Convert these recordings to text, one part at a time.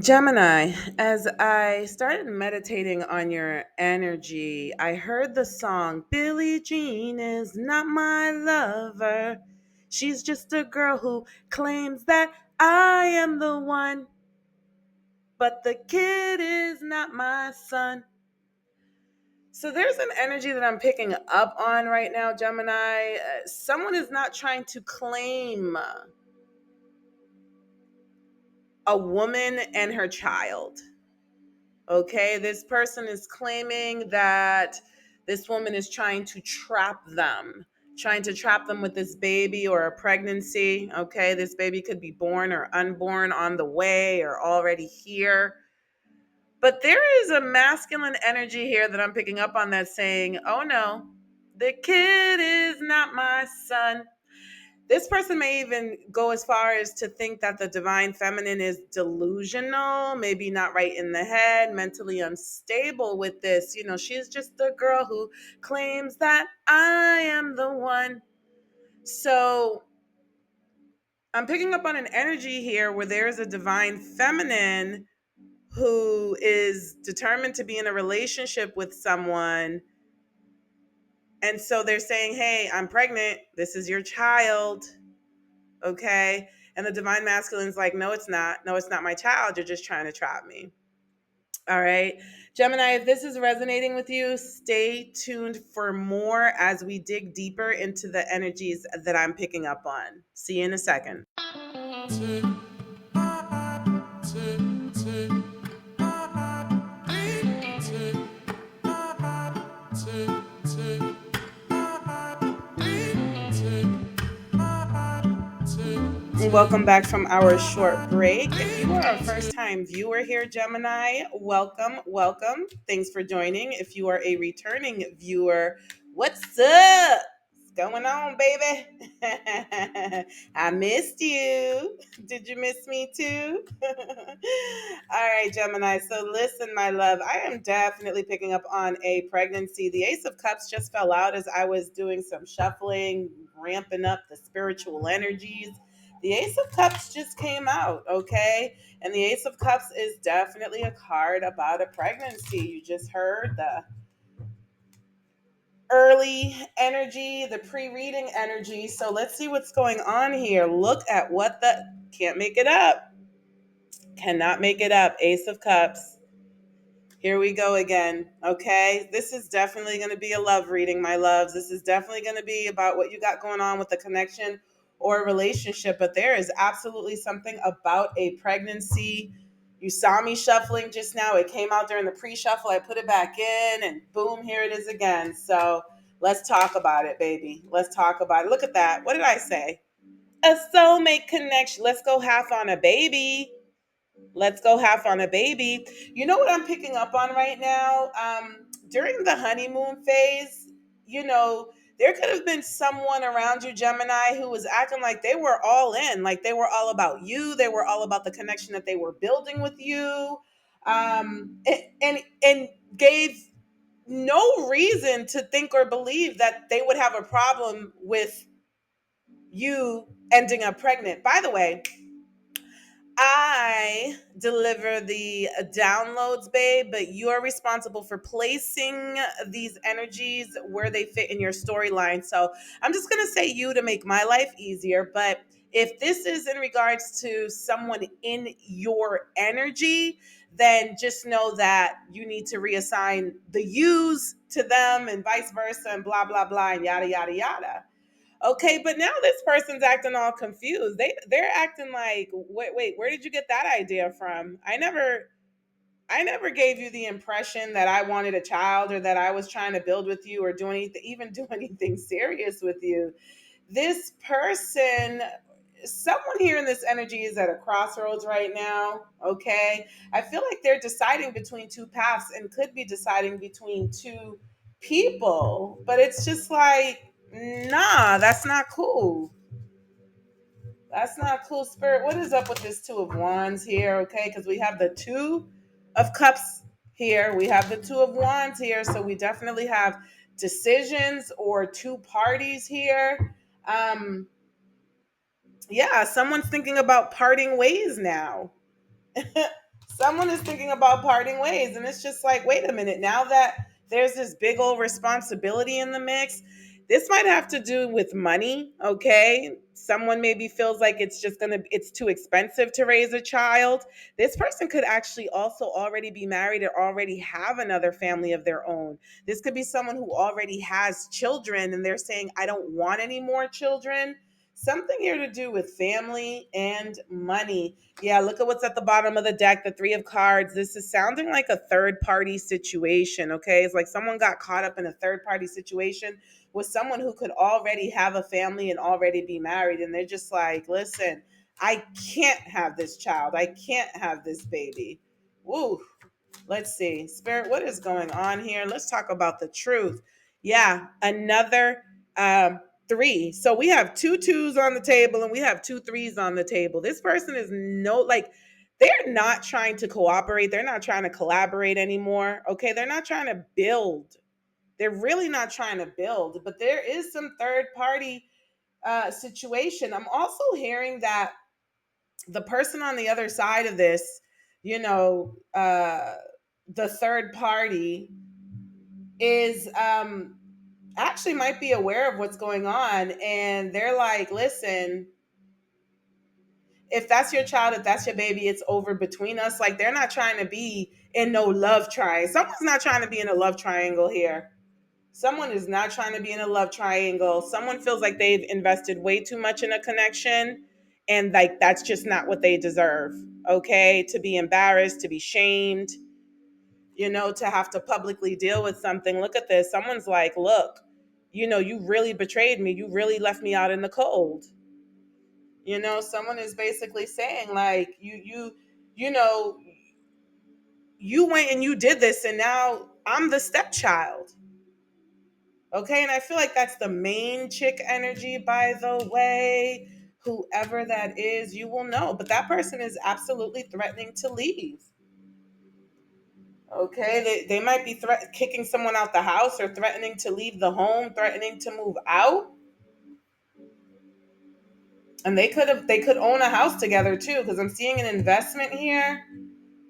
Gemini, as I started meditating on your energy, I heard the song Billie Jean is not my lover. She's just a girl who claims that I am the one, but the kid is not my son. So there's an energy that I'm picking up on right now, Gemini. Someone is not trying to claim a woman and her child. Okay, this person is claiming that this woman is trying to trap them with this baby or a pregnancy. Okay, this baby could be born or unborn, on the way or already here. But there is a masculine energy here that I'm picking up on that's saying, oh no, the kid is not my son. This person may even go as far as to think that the divine feminine is delusional, maybe not right in the head, mentally unstable with this. She's just a girl who claims that I am the one. So I'm picking up on an energy here where there's a divine feminine who is determined to be in a relationship with someone. And so they're saying, hey, I'm pregnant. This is your child. Okay. And the divine masculine's like, no, it's not. No, it's not my child. You're just trying to trap me. All right. Gemini, if this is resonating with you, stay tuned for more as we dig deeper into the energies that I'm picking up on. See you in a second. Welcome back from our short break. If you are a first time viewer here, Gemini, welcome, welcome. Thanks for joining. If you are a returning viewer, what's up? What's going on, baby? I missed you. Did you miss me too? All right, Gemini. So listen, my love, I am definitely picking up on a pregnancy. The Ace of Cups just fell out as I was doing some shuffling, ramping up the spiritual energies. The Ace of Cups just came out, okay? And the Ace of Cups is definitely a card about a pregnancy. You just heard the early energy, the pre-reading energy. So let's see what's going on here. Look at what the can't make it up. Cannot make it up. Ace of Cups. Here we go again. Okay. This is definitely going to be a love reading, my loves. This is definitely going to be about what you got going on with the connection or relationship. But there is absolutely something about a pregnancy. You saw me shuffling just now. It came out during the pre shuffle. I put it back in and boom, here it is again. So let's talk about it, baby. Let's talk about it. Look at that. What did I say? A soulmate connection. Let's go half on a baby. Let's go half on a baby. You know what I'm picking up on right now? During the honeymoon phase, you know, there could have been someone around you, Gemini, who was acting like they were all in, like they were all about you. They were all about the connection that they were building with you, and gave no reason to think or believe that they would have a problem with you ending up pregnant. By the way, I deliver the downloads, babe, but you are responsible for placing these energies where they fit in your storyline. So I'm just going to say you to make my life easier. But if this is in regards to someone in your energy, then just know that you need to reassign the yous to them and vice versa and blah, blah, blah, and yada, yada, yada. Okay, but now this person's acting all confused. They're acting like, wait, where did you get that idea from? I never gave you the impression that I wanted a child or that I was trying to build with you or do anything, even do anything serious with you. This person, someone here in this energy is at a crossroads right now. Okay, I feel like they're deciding between two paths and could be deciding between two people, but it's just like, nah, that's not cool. That's not cool, Spirit. What is up with this Two of Wands here? Okay, because we have the Two of Cups here. We have the Two of Wands here. So we definitely have decisions or two parties here. Um, yeah, someone's thinking about parting ways now. Someone is thinking about parting ways, and it's just like, wait a minute, now that there's this big old responsibility in the mix, this might have to do with money. Okay, someone maybe feels like it's too expensive to raise a child. This person could actually also already be married or already have another family of their own. This could be someone who already has children and they're saying, I don't want any more children. Something here to do with family and money. Yeah, look at what's at the bottom of the deck, the three of cards. This is sounding like a third party situation, okay? It's like someone got caught up in a third party situation with someone who could already have a family and already be married. And they're just like, listen, I can't have this child. I can't have this baby. Woo. Let's see. Spirit, what is going on here? Let's talk about the truth. Yeah, another three. So we have two twos on the table and we have two threes on the table. This person is they're not trying to cooperate. They're not trying to collaborate anymore. Okay. They're not trying to build. They're really not trying to build, but there is some third party situation. I'm also hearing that the person on the other side of this, you know, the third party is actually might be aware of what's going on, and they're like, listen, if that's your child, if that's your baby, it's over between us. Like, they're not trying to be in no love triangle. Someone's not trying to be in a love triangle here. Someone is not trying to be in a love triangle. Someone feels like they've invested way too much in a connection, and like that's just not what they deserve. Okay, to be embarrassed, to be shamed, to have to publicly deal with something. Look at this. Someone's like, look, you really betrayed me. You really left me out in the cold. Someone is basically saying like, you know, you went and you did this, and now I'm the stepchild. Okay, and I feel like that's the main chick energy, by the way. Whoever that is, you will know. But that person is absolutely threatening to leave. Okay, they might be kicking someone out the house or threatening to leave the home, threatening to move out. And they could own a house together too, because I'm seeing an investment here.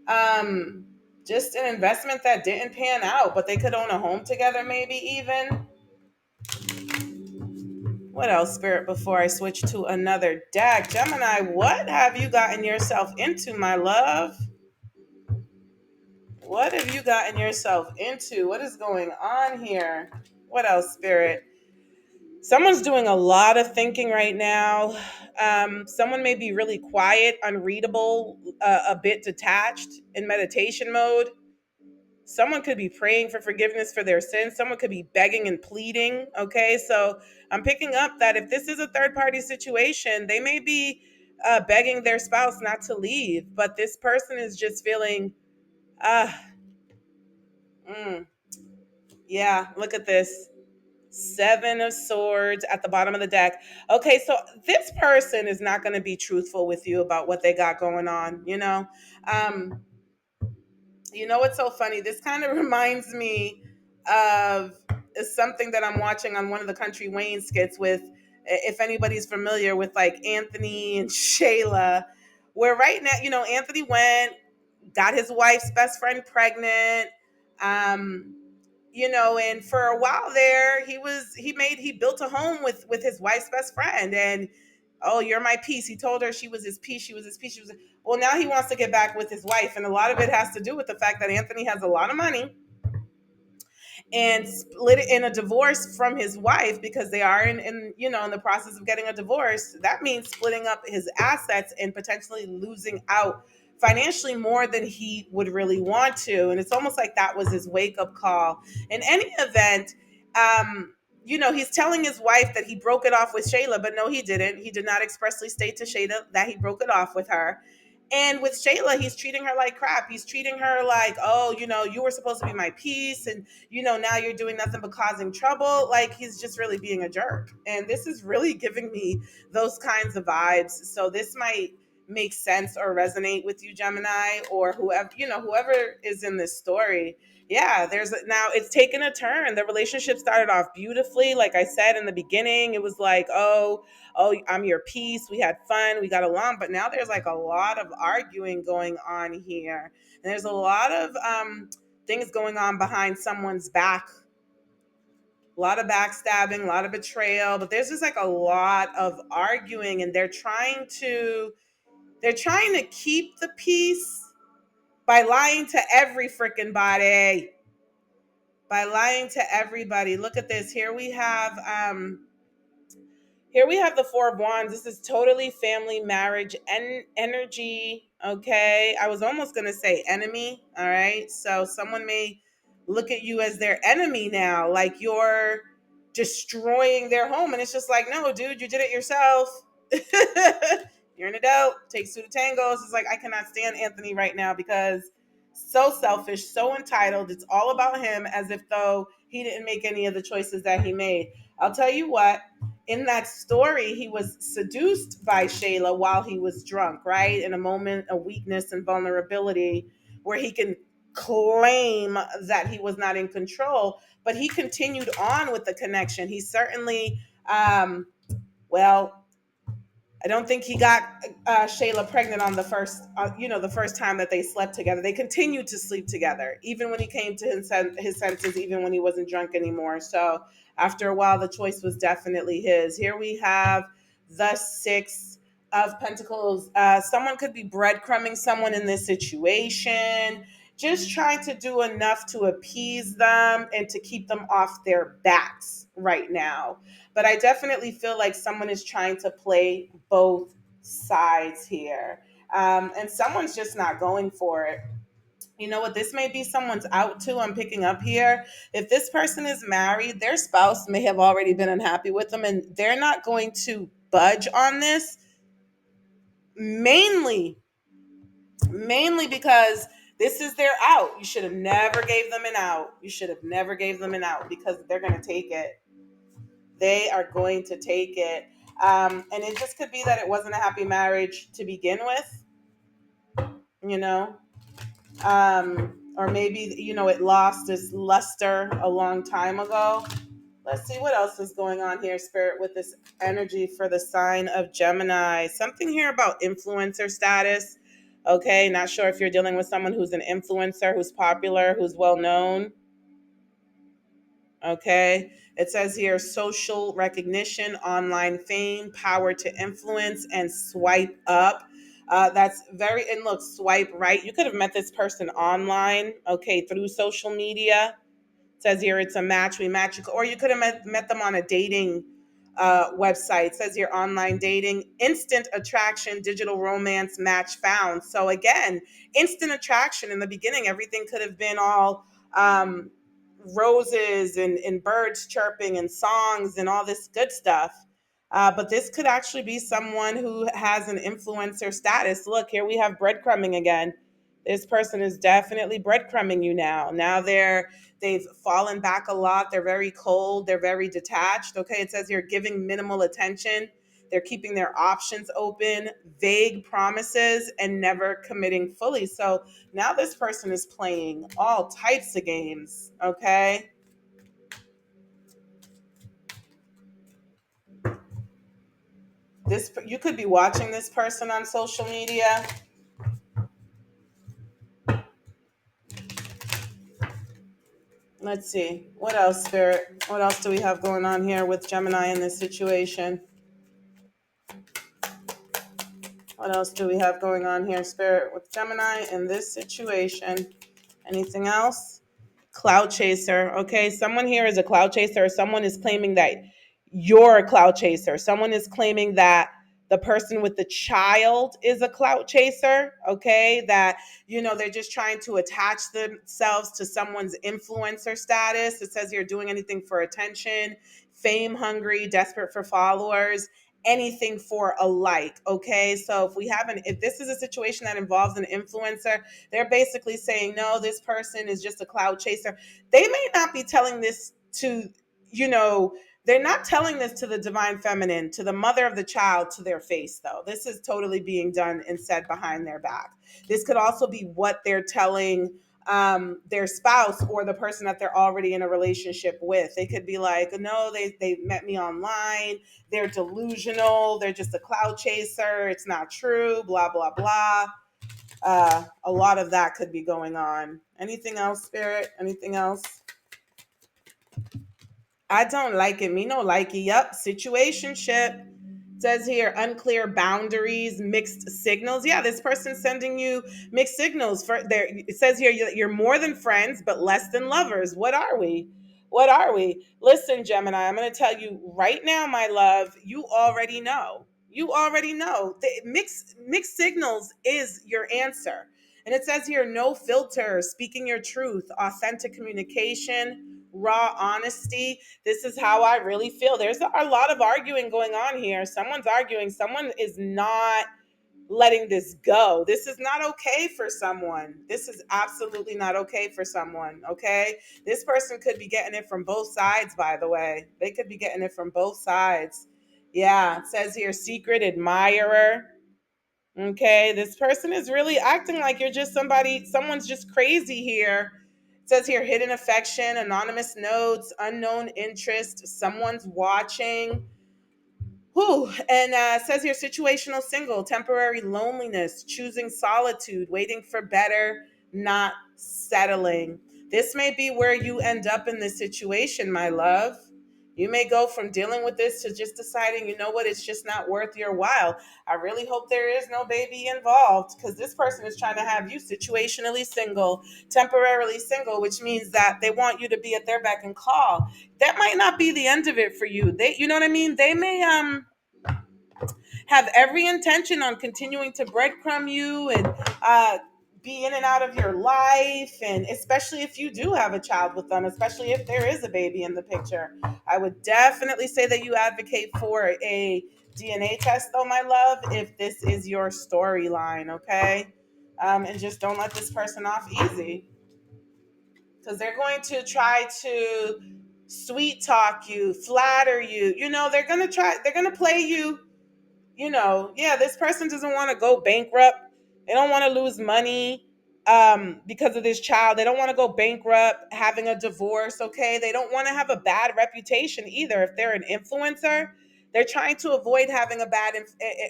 Um, just an investment that didn't pan out, but they could own a home together, maybe even. What else, Spirit, before I switch to another deck? Gemini, what have you gotten yourself into, my love? What have you gotten yourself into? What is going on here? What else, Spirit? Someone's doing a lot of thinking right now. Someone may be really quiet, unreadable, a bit detached in meditation mode. Someone could be praying for forgiveness for their sins. Someone could be begging and pleading. Okay, so I'm picking up that if this is a third party situation, they may be begging their spouse not to leave, but this person is just feeling, uh, mm, yeah, look at this. Seven of Swords at the bottom of the deck. Okay, so this person is not going to be truthful with you about what they got going on, Um, what's so funny? This kind of reminds me of something that I'm watching on one of the Country Wayne skits with, if anybody's familiar with like Anthony and Shayla, where right now, Anthony went, got his wife's best friend pregnant. Um, and for a while there, he built a home with his wife's best friend, and oh, you're my piece. He told her she was his piece. She was his piece. Well, now he wants to get back with his wife, and a lot of it has to do with the fact that Anthony has a lot of money and split it in a divorce from his wife, because they are in the process of getting a divorce. That means splitting up his assets and potentially losing out financially more than he would really want to. And it's almost like that was his wake up call. In any event, he's telling his wife that he broke it off with Shayla, but no, he didn't. He did not expressly state to Shayla that he broke it off with her. And with Shayla, he's treating her like crap. He's treating her like, oh, you were supposed to be my piece. And, now you're doing nothing but causing trouble. Like, he's just really being a jerk. And this is really giving me those kinds of vibes. So this might make sense or resonate with you, Gemini, or whoever, whoever is in this story. Yeah, now it's taken a turn. The relationship started off beautifully. Like I said in the beginning, it was like, oh, I'm your piece. We had fun, we got along. But now there's like a lot of arguing going on here. And there's a lot of things going on behind someone's back, a lot of backstabbing, a lot of betrayal, but there's just like a lot of arguing, and they're trying to keep the peace by lying to every freaking body. By lying to everybody. Look at this. Here we have the Four of Wands. This is totally family, marriage, and energy. Okay. I was almost going to say enemy. All right. So someone may look at you as their enemy now, like you're destroying their home. And it's just like, no, dude, you did it yourself. You're an adult. Takes two to tango. It's like, I cannot stand Anthony right now because so selfish, so entitled. It's all about him, as if though he didn't make any of the choices that he made. I'll tell you what, in that story, he was seduced by Shayla while he was drunk, right? In a moment of weakness and vulnerability where he can claim that he was not in control, but he continued on with the connection. He certainly, well, I don't think he got Shayla pregnant on the first time that they slept together. They continued to sleep together, even when he came to his senses, even when he wasn't drunk anymore. So after a while, the choice was definitely his. Here we have the Six of Pentacles. Someone could be breadcrumbing someone in this situation, just trying to do enough to appease them and to keep them off their backs right now. But I definitely feel like someone is trying to play both sides here. And someone's just not going for it. You know what? This may be someone's out too. I'm picking up here. If this person is married, their spouse may have already been unhappy with them, and they're not going to budge on this. Mainly because this is their out. You should have never gave them an out. You should have never gave them an out because they're going to take it. They are going to take it. And it just could be that it wasn't a happy marriage to begin with, you know, or maybe, it lost its luster a long time ago. Let's see what else is going on here, Spirit, with this energy for the sign of Gemini. Something here about influencer status. Okay, not sure if you're dealing with someone who's an influencer, who's popular, who's well known. Okay. It says here social recognition, online fame, power to influence, and swipe up. That's and look, swipe right. You could have met this person online, okay, through social media. It says here it's a match. We match, or you could have met them on a dating website. It says here online dating, instant attraction, digital romance match found. So again, instant attraction in the beginning, everything could have been all roses and birds chirping and songs and all this good stuff. But this could actually be someone who has an influencer status. Look, here we have breadcrumbing again. This person is definitely breadcrumbing you now. Now they've fallen back a lot. They're very cold. They're very detached. Okay, it says here giving minimal attention. They're keeping their options open, vague promises, and never committing fully. So now this person is playing all types of games. Okay. You could be watching this person on social media. Let's see. What else, Spirit? What else do we have going on here with Gemini in this situation? What else do we have going on here, Spirit, with Gemini in this situation? Anything else? Cloud chaser. Okay, someone here is a cloud chaser, or someone is claiming that you're a cloud chaser. Someone is claiming that the person with the child is a cloud chaser. Okay, that they're just trying to attach themselves to someone's influencer status. It says you're doing anything for attention, fame hungry, desperate for followers, anything for a like. Okay, so if this is a situation that involves an influencer, they're basically saying, no, this person is just a cloud chaser. They may not be telling this to, They're not telling this to the divine feminine, to the mother of the child, to their face, though. This is totally being done and said behind their back. This could also be what they're telling their spouse or the person that they're already in a relationship with. They could be like, no, they met me online. They're delusional. They're just a cloud chaser. It's not true, blah, blah, blah. A lot of that could be going on. Anything else, Spirit? Anything else? I don't like it. Me no like it. Yup. Situationship. Says here unclear boundaries, mixed signals. Yeah, this person's sending you mixed signals. For there, it says here you're more than friends, but less than lovers. What are we? What are we? Listen, Gemini, I'm going to tell you right now, my love. You already know. You already know. The mixed signals is your answer. And it says here no filter, speaking your truth, authentic communication, raw honesty. This is how I really feel. There's a lot of arguing going on here. Someone's arguing. Someone is not letting this go. This is not okay for someone. This is absolutely not okay for someone. Okay. This person could be getting it from both sides, by the way. They could be getting it from both sides. Yeah. It says here secret admirer. Okay. This person is really acting like you're just somebody, someone's just crazy here. It says here hidden affection, anonymous notes, unknown interest, someone's watching. Whew. And says here situational single, temporary loneliness, choosing solitude, waiting for better, not settling. This may be where you end up in this situation, my love. You may go from dealing with this to just deciding, you know what, it's just not worth your while. I really hope there is no baby involved because this person is trying to have you situationally single, temporarily single, which means that they want you to be at their beck and call. That might not be the end of it for you. They, you know what I mean? They may have every intention on continuing to breadcrumb you and be in and out of your life, and especially if you do have a child with them, especially if there is a baby in the picture. I would definitely say that you advocate for a DNA test, though, my love, if this is your storyline, okay? And just don't let this person off easy because they're going to try to sweet talk you, flatter you. You know, they're going to play you, yeah, this person doesn't want to go bankrupt. They don't want to lose money because of this child. They don't want to go bankrupt having a divorce, okay? They don't want to have a bad reputation either. If they're an influencer, they're trying to avoid having a bad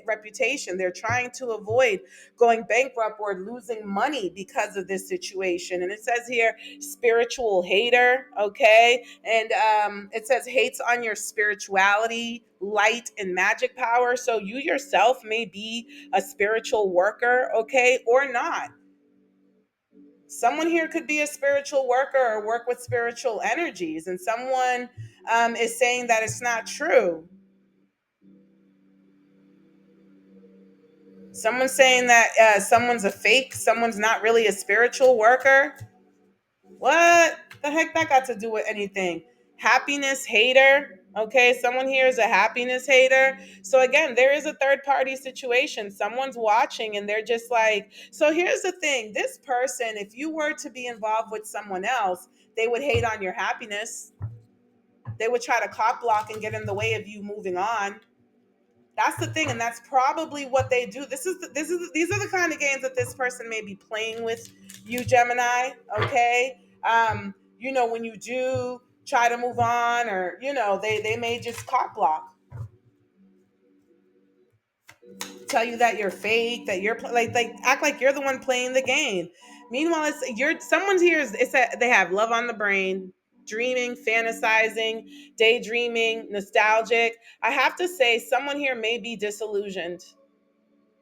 reputation. They're trying to avoid going bankrupt or losing money because of this situation. And it says here, spiritual hater, okay? And it says hates on your spirituality, light, and magic power. So you yourself may be a spiritual worker, okay, or not. Someone here could be a spiritual worker or work with spiritual energies, and someone is saying that it's not true. Someone's saying that someone's a fake, someone's not really a spiritual worker. What the heck that got to do with anything? Happiness hater. Okay, someone here is a happiness hater. So again, there is a third party situation. Someone's watching and they're just like, so here's the thing. This person, if you were to be involved with someone else, they would hate on your happiness. They would try to cock block and get in the way of you moving on. That's the thing, and that's probably what they do. These are the kind of games that this person may be playing with you, Gemini. Okay, when you do try to move on, or they may just cock block, tell you that you're fake, that you're like act like you're the one playing the game. Meanwhile, someone's here. It's that they have love on the brain, dreaming, fantasizing, daydreaming, nostalgic. I have to say, someone here may be disillusioned.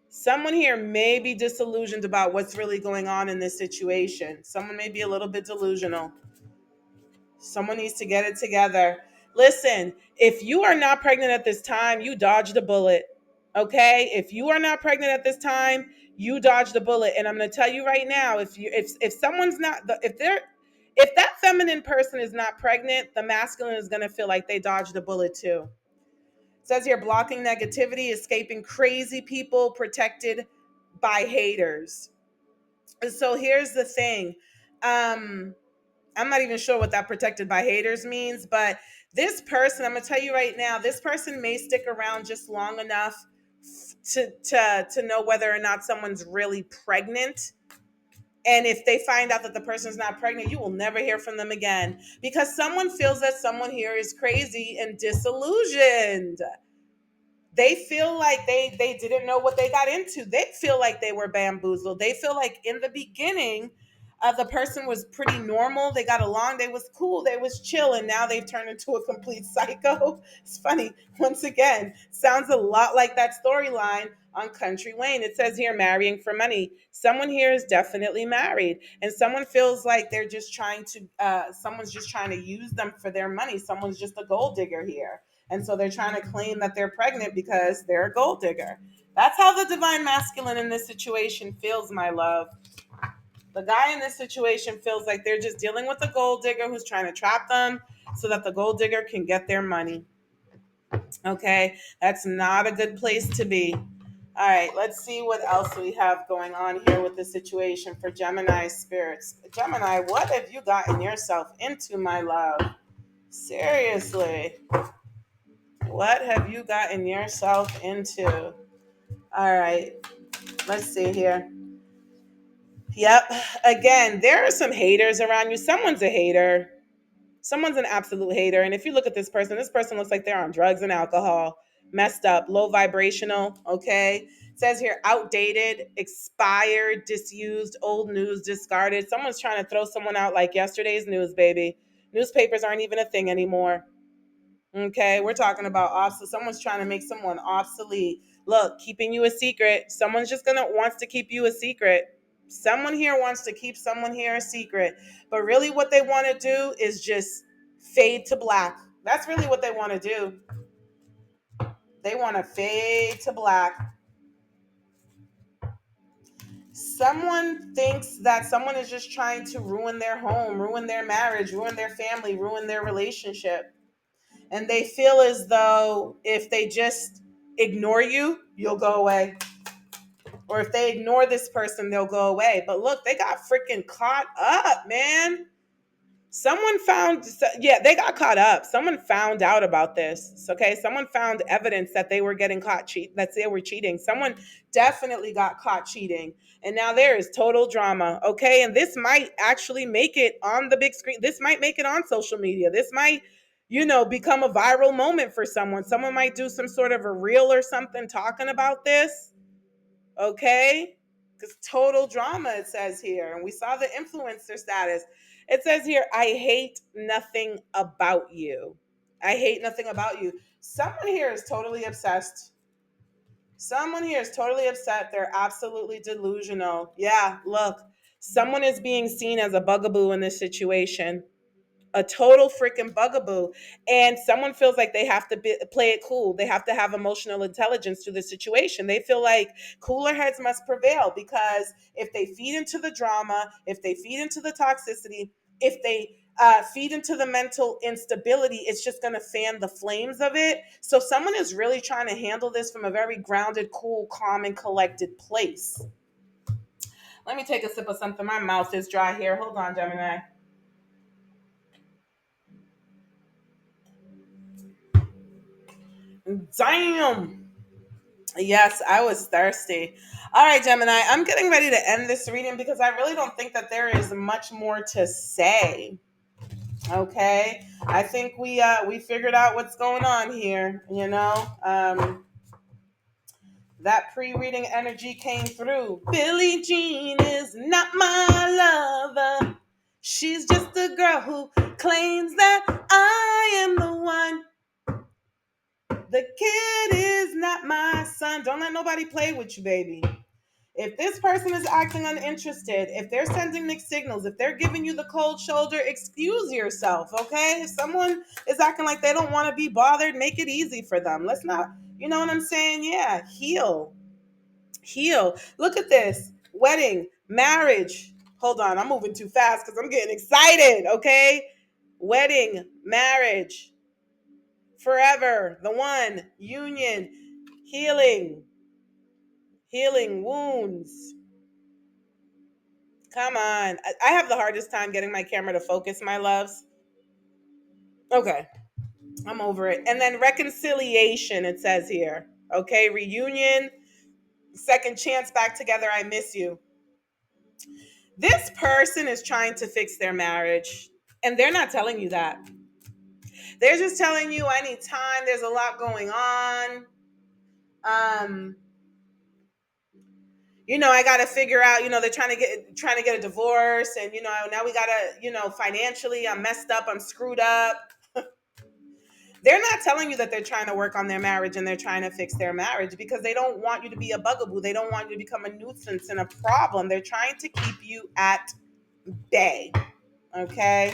Someone here may be disillusioned about what's really going on in this situation. Someone may be a little bit delusional. Someone needs to get it together. Listen, if you are not pregnant at this time, you dodged a bullet. Okay? If you are not pregnant at this time, you dodged a bullet. And I'm going to tell you right now, if someone's not if that feminine person is not pregnant, the masculine is going to feel like they dodged a bullet too. It says here blocking negativity, escaping crazy people, protected by haters. So here's the thing. I'm not even sure what that protected by haters means, but This person, I'm gonna tell you right now, this person may stick around just long enough to know whether or not someone's really pregnant. And if they find out that the person's not pregnant, you will never hear from them again, because someone feels that someone here is crazy and disillusioned. They feel like they didn't know what they got into. They feel like they were bamboozled. They feel like in the beginning, the person was pretty normal. They got along. They was cool. They was chill. And now they've turned into a complete psycho. It's funny. Once again, sounds a lot like that storyline on Country Lane. It says here, marrying for money. Someone here is definitely married, and someone feels like they're just trying to. Someone's just trying to use them for their money. Someone's just a gold digger here. And so they're trying to claim that they're pregnant because they're a gold digger. That's how the divine masculine in this situation feels, my love. The guy in this situation feels like they're just dealing with a gold digger who's trying to trap them so that the gold digger can get their money. Okay, that's not a good place to be. All right, let's see what else we have going on here with the situation for Gemini spirits. Gemini, what have you gotten yourself into, my love? Seriously. What have you gotten yourself into? All right, let's see here. Yep. Again, there are some haters around you. Someone's a hater. Someone's an absolute hater. And if you look at this person looks like they're on drugs and alcohol, messed up, low vibrational. Okay. It says here outdated, expired, disused, old news, discarded. Someone's trying to throw someone out like yesterday's news, baby. Newspapers aren't even a thing anymore. Okay, we're talking about obsolete. Someone's trying to make someone obsolete. Look, keeping you a secret. Someone's just gonna wants to keep you a secret. Someone here wants to keep someone here a secret. But really what they want to do is just fade to black. That's really what they want to do. They want to fade to black. Someone thinks that someone is just trying to ruin their home, ruin their marriage, ruin their family, ruin their relationship. And they feel as though if they just ignore you, you'll go away. Or if they ignore this person, they'll go away. But look, they got freaking caught up, man. Someone found, yeah, they got caught up. Someone found out about this. Okay, someone found evidence that they were getting caught that they were cheating. Someone definitely got caught cheating, and now there is total drama. Okay, and this might actually make it on the big screen. This might make it on social media. This might, become a viral moment for someone. Someone might do some sort of a reel or something talking about this. Okay, because total drama, it says here, and we saw the influencer status. It says here, I hate nothing about you. I hate nothing about you. Someone here is totally obsessed. Someone here is totally upset. They're absolutely delusional. Yeah, look, someone is being seen as a bugaboo in this situation, a total freaking bugaboo. And someone feels like they have to play it cool. They have to have emotional intelligence to the situation. They feel like cooler heads must prevail, because if they feed into the drama, if they feed into the toxicity, if they feed into the mental instability, it's just going to fan the flames of it. So someone is really trying to handle this from a very grounded, cool, calm, and collected place. Let me take a sip of something. My mouth is dry here. Hold on, Gemini. Damn. Yes, I was thirsty. All right, Gemini, I'm getting ready to end this reading because I really don't think that there is much more to say. Okay, I think we figured out what's going on here. That pre-reading energy came through. Billie Jean is not my lover. She's just a girl who claims that I am the one. The kid is not my son. Don't let nobody play with you, baby. If this person is acting uninterested, if they're sending mixed signals, if they're giving you the cold shoulder, excuse yourself, okay? If someone is acting like they don't want to be bothered, make it easy for them. Let's not, you know what I'm saying? Yeah, heal. Heal. Look at this. Wedding, marriage. Hold on, I'm moving too fast because I'm getting excited, okay? Wedding, marriage, forever, the one, union, healing, healing wounds. Come on. I have the hardest time getting my camera to focus, my loves. Okay. I'm over it. And then reconciliation, it says here. Okay, reunion, second chance back together. I miss you. This person is trying to fix their marriage, and they're not telling you that. They're just telling you, I need time. There's a lot going on. Um, I got to figure out, they're trying to get a divorce, and now we got to, financially I'm messed up, I'm screwed up. They're not telling you that they're trying to work on their marriage and they're trying to fix their marriage because they don't want you to be a bugaboo. They don't want you to become a nuisance and a problem. They're trying to keep you at bay. Okay?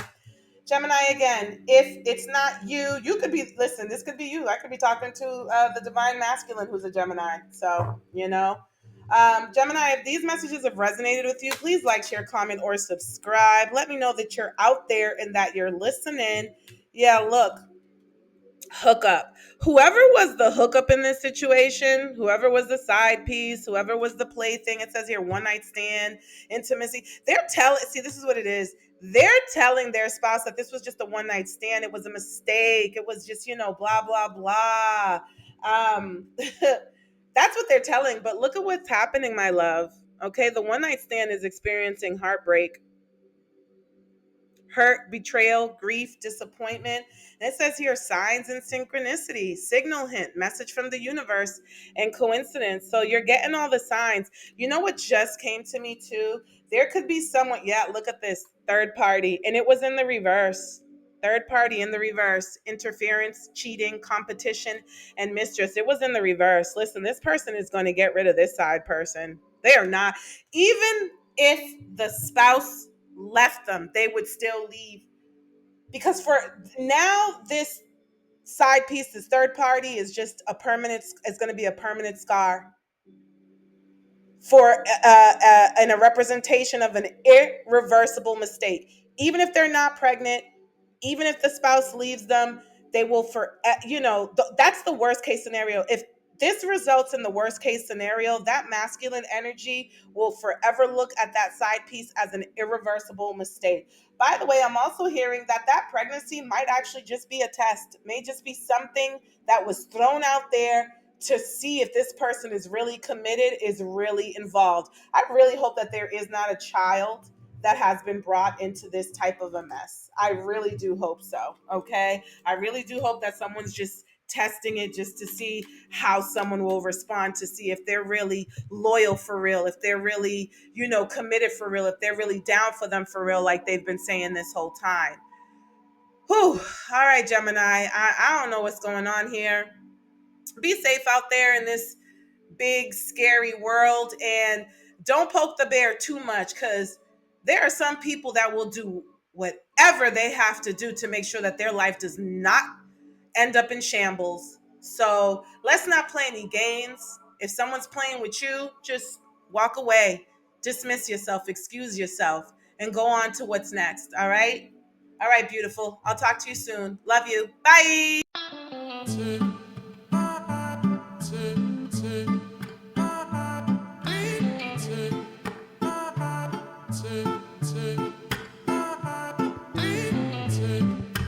Gemini, again, if it's not you, you could be, listen, this could be you. I could be talking to the divine masculine who's a Gemini. So, Gemini, if these messages have resonated with you, please like, share, comment, or subscribe. Let me know that you're out there and that you're listening. Yeah, look, hookup. Whoever was the hookup in this situation, whoever was the side piece, whoever was the plaything, it says here one night stand, intimacy. See, this is what it is. They're telling their spouse that this was just a one night stand. It was a mistake. It was just, blah, blah, blah. That's what they're telling. But look at what's happening, my love. Okay. The one night stand is experiencing heartbreak, hurt, betrayal, grief, disappointment. And it says here signs and synchronicity, signal hint, message from the universe, and coincidence. So you're getting all the signs. You know what just came to me too? There could be someone, yeah, look at this third party, and it was in the reverse. Third party in the reverse, interference, cheating, competition, and mistress. It was in the reverse. Listen, this person is going to get rid of this side person. They are not, even if the spouse left them, they would still leave. Because for now, this side piece, this third party, is just it's going to be a permanent scar for and a representation of an irreversible mistake. Even if they're not pregnant, even if the spouse leaves them, they will that's the worst case scenario. If this results in the worst case scenario, that masculine energy will forever look at that side piece as an irreversible mistake. By the way, I'm also hearing that that pregnancy might actually just be a test, may just be something that was thrown out there to see if this person is really committed, is really involved. I really hope that there is not a child that has been brought into this type of a mess. I really do hope so. Okay. I really do hope that someone's just testing it just to see how someone will respond, to see if they're really loyal for real, if they're really, committed for real, if they're really down for them for real, like they've been saying this whole time. Whew. All right, Gemini. I don't know what's going on here. Be safe out there in this big scary world, and don't poke the bear too much, because there are some people that will do whatever they have to do to make sure that their life does not end up in shambles. So let's not play any games. If someone's playing with you, just walk away, dismiss yourself, excuse yourself, and go on to what's next. All right, beautiful. I'll talk to you soon. Love you. Bye.